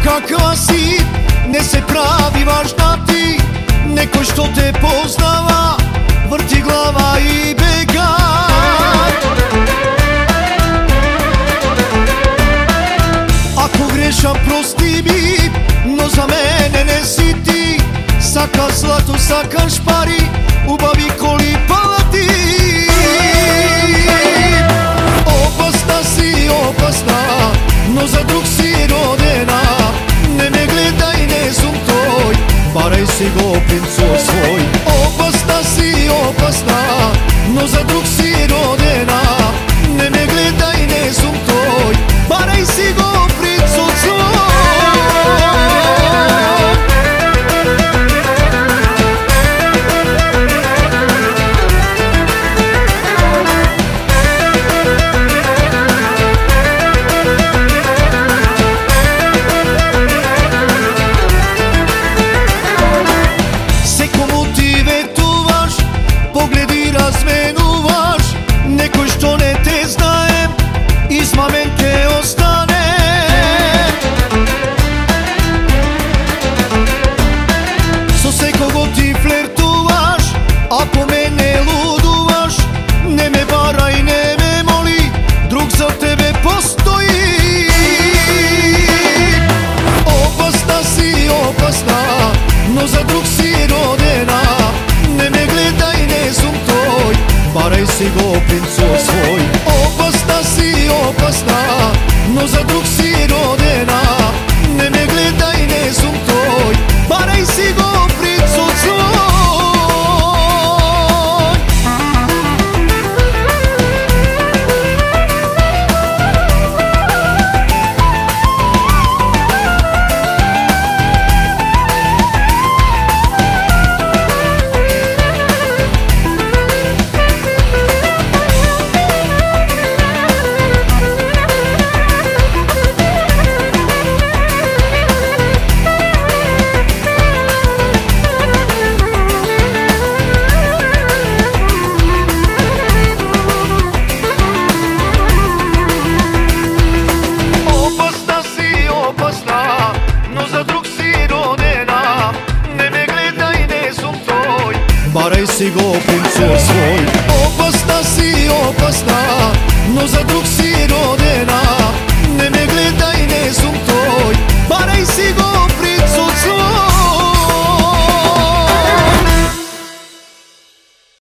kakva si, ne se pravi važna ti. Neko što te poznava, vrti glava i bega. Ako grešam prosti mi, no za mene ne si ti. Saka zlato, saka špari, ubavi kolipala ti. Opasna si, opasna, no za drug si rodena. Ne me gledaj, ne zum toj, baraj si go princo svoj. Opasna si, opasna, no za drug si rodena. Ne me gledaj, ne zum toj, baraj si go princo svoj. Pogledi razmenuvaš, nekoj što ne te znajem, iz mamenke ostane. So se kogo ti flertuvaš, a po mene luduvaš. Ne me varaj, ne me moli, drug za tebe postoji. Opasna si, opasna, no za drug si rodena. Ne me gledaj, ne zum toj, baraj si go princo svoj. Opasna si, opasna, no za drug si rodena. Ne me gledaj, ne zum toj, baraj si go princo svoj. Baraj si go princo svoj. Opasna si, opasna, no za drug si